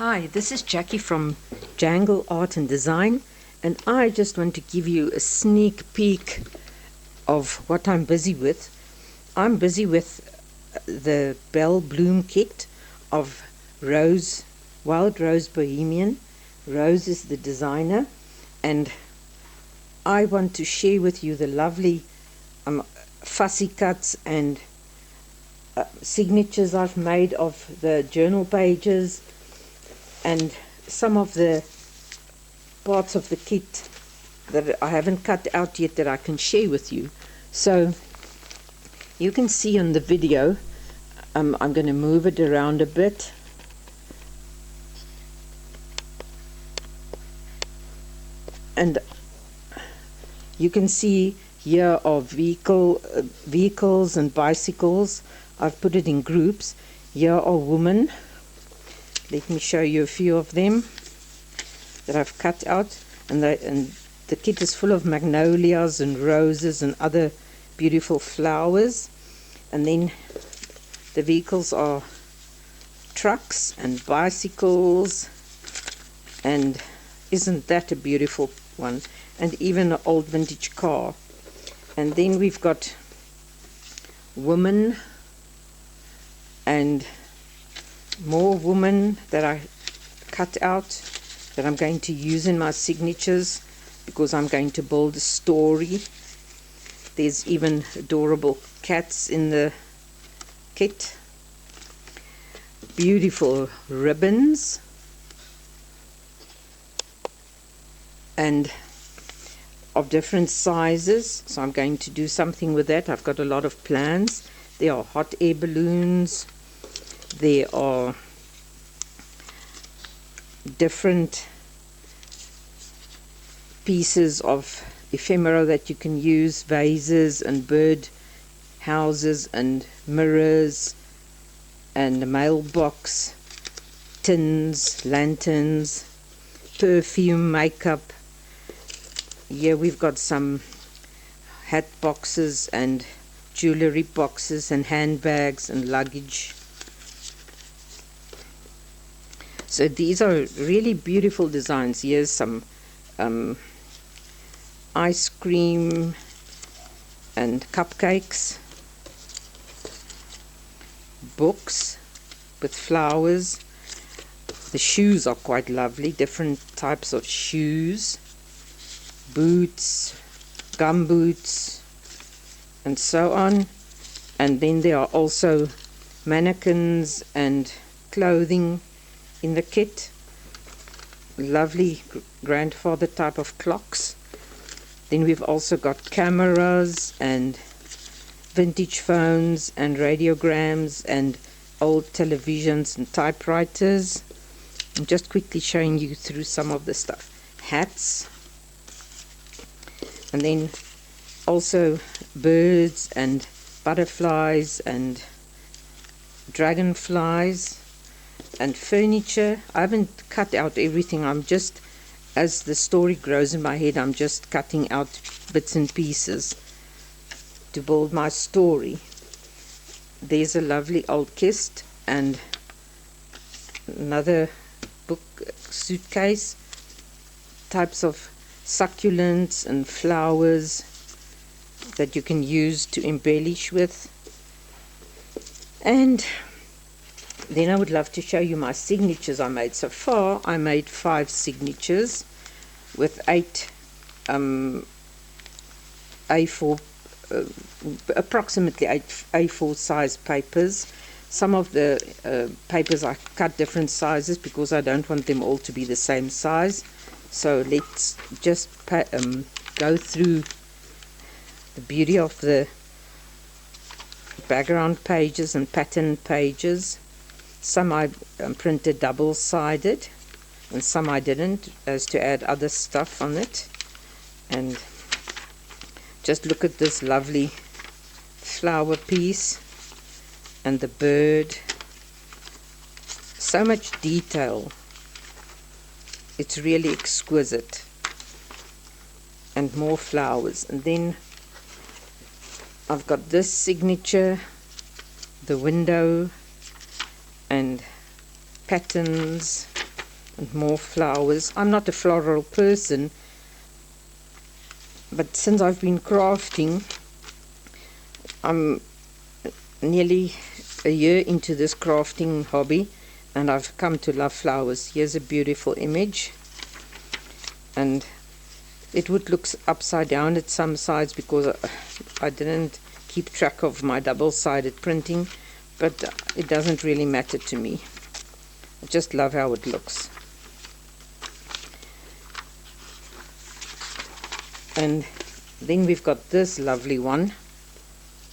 Hi, this is Jackie from Jangle Art and Design, and I just want to give you a sneak peek of what I'm busy with. I'm busy with the Belle Bloom Kit of Rose, Wild Rose Bohemian. Rose is the designer, and I want to share with you the lovely fussy cuts and signatures I've made of the journal pages, and some of the parts of the kit that I haven't cut out yet that I can share with you. So you can see on the video, I'm going to move it around a bit. And you can see here are vehicles and bicycles. I've put it in groups. Here are women. Let me show you a few of them that I've cut out, and the kit is full of magnolias and roses and other beautiful flowers. And then the vehicles are trucks and bicycles, and isn't that a beautiful one? And even an old vintage car. And then we've got women and more women that I cut out that I'm going to use in my signatures because I'm going to build a story. There's even adorable cats in the kit. Beautiful ribbons and of different sizes, so I'm going to do something with that. I've got a lot of plans. There are hot air balloons. There are different pieces of ephemera that you can use, vases and bird houses and mirrors and a mailbox, tins, lanterns, perfume, makeup. Here we've got some hat boxes and jewelry boxes and handbags and luggage. So these are really beautiful designs. Here's some ice cream and cupcakes, books with flowers. The shoes are quite lovely, different types of shoes, boots, gum boots, and so on. And then there are also mannequins and clothing in the kit. Lovely grandfather type of clocks. Then we've also got cameras and vintage phones and radiograms and old televisions and typewriters. I'm just quickly showing you through some of the stuff. Hats, and then also birds and butterflies and dragonflies and furniture. I haven't cut out everything. I'm just, as the story grows in my head, I'm just cutting out bits and pieces to build my story. There's a lovely old kist and another book suitcase, types of succulents and flowers that you can use to embellish with. And then I would love to show you my signatures I made. So far I made 5 signatures with 8 A4 approximately 8 A4 size papers. Some of the papers I cut different sizes because I don't want them all to be the same size. So let's just go through the beauty of the background pages and pattern pages. Some I printed double-sided and some I didn't, as to add other stuff on it. And just look at this lovely flower piece and the bird. So much detail. It's really exquisite. And more flowers. And then I've got this signature, the window, and patterns and more flowers. I'm not a floral person, but since I've been crafting, I'm nearly a year into this crafting hobby, and I've come to love flowers. Here's a beautiful image, and it would look upside down at some sides because I didn't keep track of my double-sided printing, but it doesn't really matter to me. I just love how it looks. And then we've got this lovely one.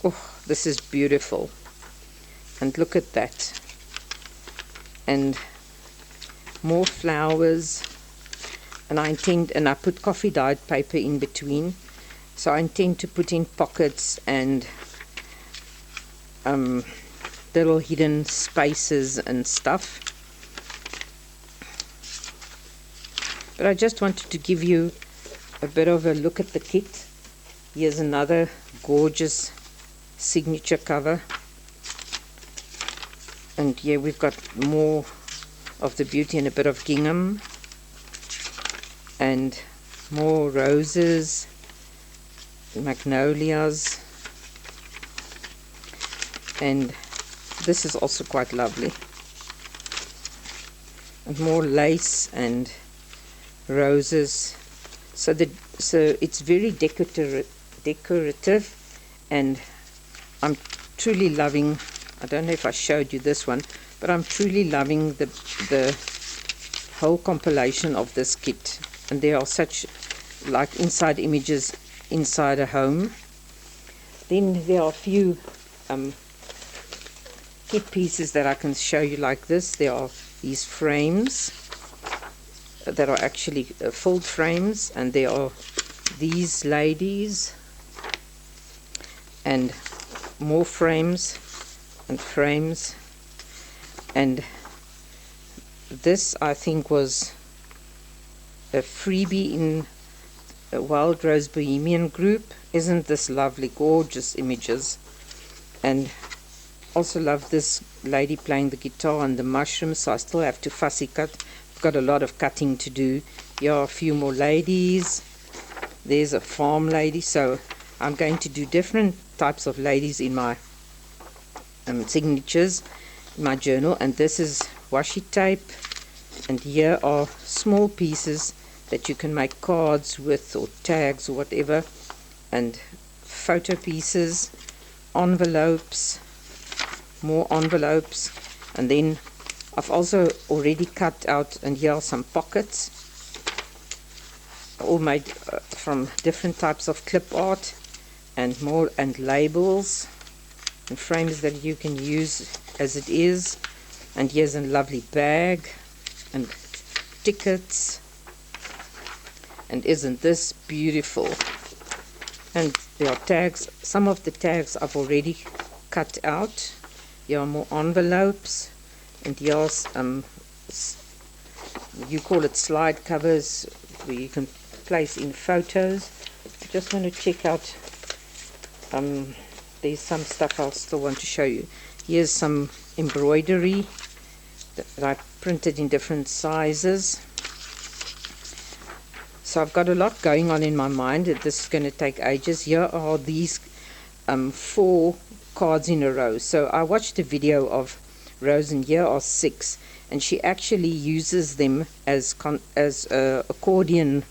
Oh, this is beautiful. And look at that. And more flowers. And I put coffee dyed paper in between. So I intend to put in pockets and little hidden spaces and stuff. But I just wanted to give you a bit of a look at the kit. Here's another gorgeous signature cover, and here we've got more of the beauty and a bit of gingham and more roses, magnolias, and this is also quite lovely, and more lace and roses. So it's very decorative, and I'm truly loving. I don't know if I showed you this one, but I'm truly loving the whole compilation of this kit. And there are such like inside images inside a home. Then there are a few kit pieces that I can show you like this. There are these frames that are actually fold frames, and there are these ladies and more frames and frames. And this I think was a freebie in a Wild Rose Bohemian group. Isn't this lovely, gorgeous images? And also love this lady playing the guitar and the mushrooms, so I still have to fussy cut. I've got a lot of cutting to do. Here are a few more ladies. There's a farm lady, so I'm going to do different types of ladies in my signatures in my journal. And this is washi tape, and here are small pieces that you can make cards with, or tags or whatever, and photo pieces, envelopes, more envelopes. And then I've also already cut out, and here are some pockets, all made from different types of clip art, and more, and labels and frames that you can use as it is. And here's a lovely bag and tickets. And isn't this beautiful? And there are tags. Some of the tags I've already cut out. Here are more envelopes, and here's you call it slide covers, where you can place in photos. I just want to check out, there's some stuff I still want to show you. Here's some embroidery that I printed in different sizes. So I've got a lot going on in my mind. This is going to take ages. Here are these 4 cards in a row. So I watched a video of Rose, and here are 6, and she actually uses them as accordion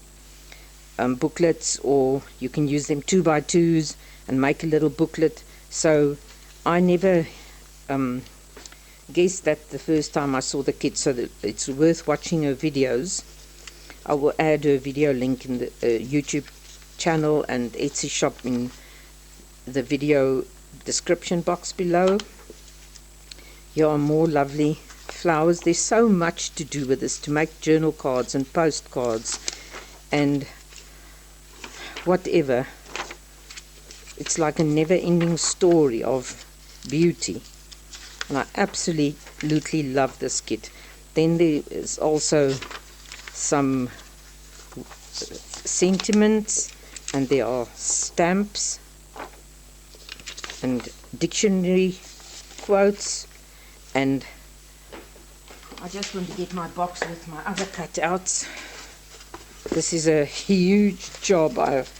booklets, or you can use them 2x2s and make a little booklet. So I never guessed that the first time I saw the kit, so that it's worth watching her videos. I will add her video link in the YouTube channel and Etsy shop in the video description box below. Here are more lovely flowers. There's so much to do with this, to make journal cards and postcards and whatever. It's like a never-ending story of beauty, and I absolutely love this kit. Then there is also some sentiments, and there are stamps and dictionary quotes and I just want to get my box with my other cutouts. This is a huge job I've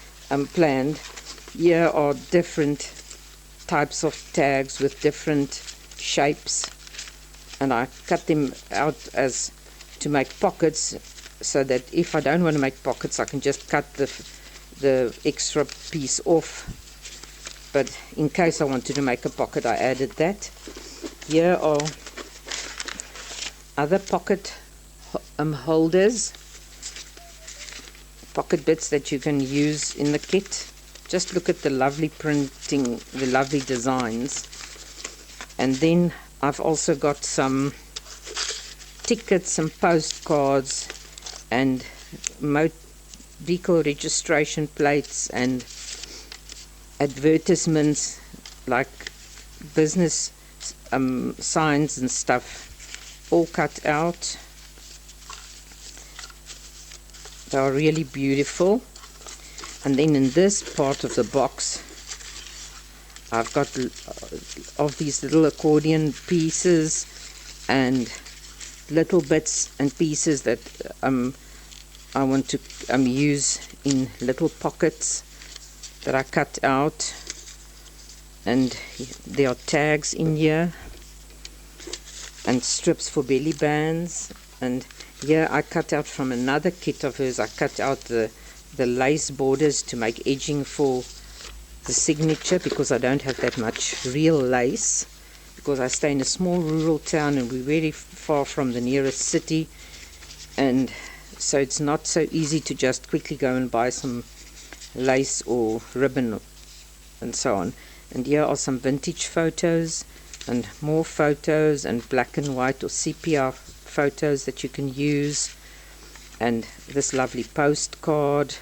planned. Here are different types of tags with different shapes, and I cut them out as to make pockets, so that if I don't want to make pockets, I can just cut the extra piece off. But in case I wanted to make a pocket, I added that. Here are other pocket holders, pocket bits that you can use in the kit. Just look at the lovely printing, the lovely designs. And then I've also got some tickets and postcards and vehicle registration plates and advertisements like business signs and stuff, all cut out. They are really beautiful. And then in this part of the box, I've got of these little accordion pieces and little bits and pieces that I want to use in little pockets that I cut out. And there are tags in here and strips for belly bands. And here I cut out from another kit of hers, I cut out the lace borders to make edging for the signature, because I don't have that much real lace, because I stay in a small rural town and we're very far from the nearest city, and so it's not so easy to just quickly go and buy some lace or ribbon and so on. And here are some vintage photos and more photos and black and white or sepia photos that you can use, and this lovely postcard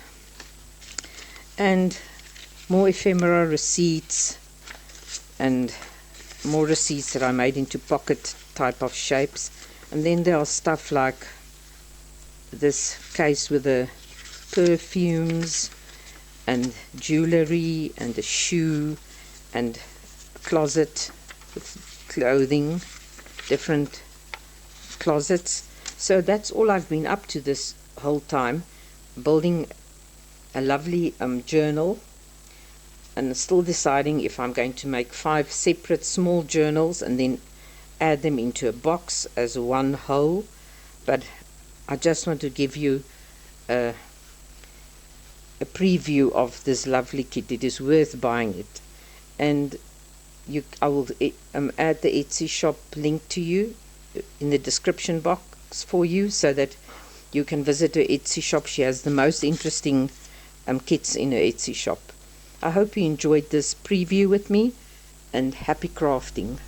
and more ephemera receipts and more receipts that I made into pocket type of shapes. And then there are stuff like this case with the perfumes and jewelry and a shoe and closet with clothing, different closets. So that's all I've been up to this whole time, building a lovely journal, and still deciding if I'm going to make 5 separate small journals and then add them into a box as one whole. But I just want to give you a preview of this lovely kit. It is worth buying it, and I will add the Etsy shop link to you in the description box for you, so that you can visit her Etsy shop. She has the most interesting kits in her Etsy shop. I hope you enjoyed this preview with me, and happy crafting.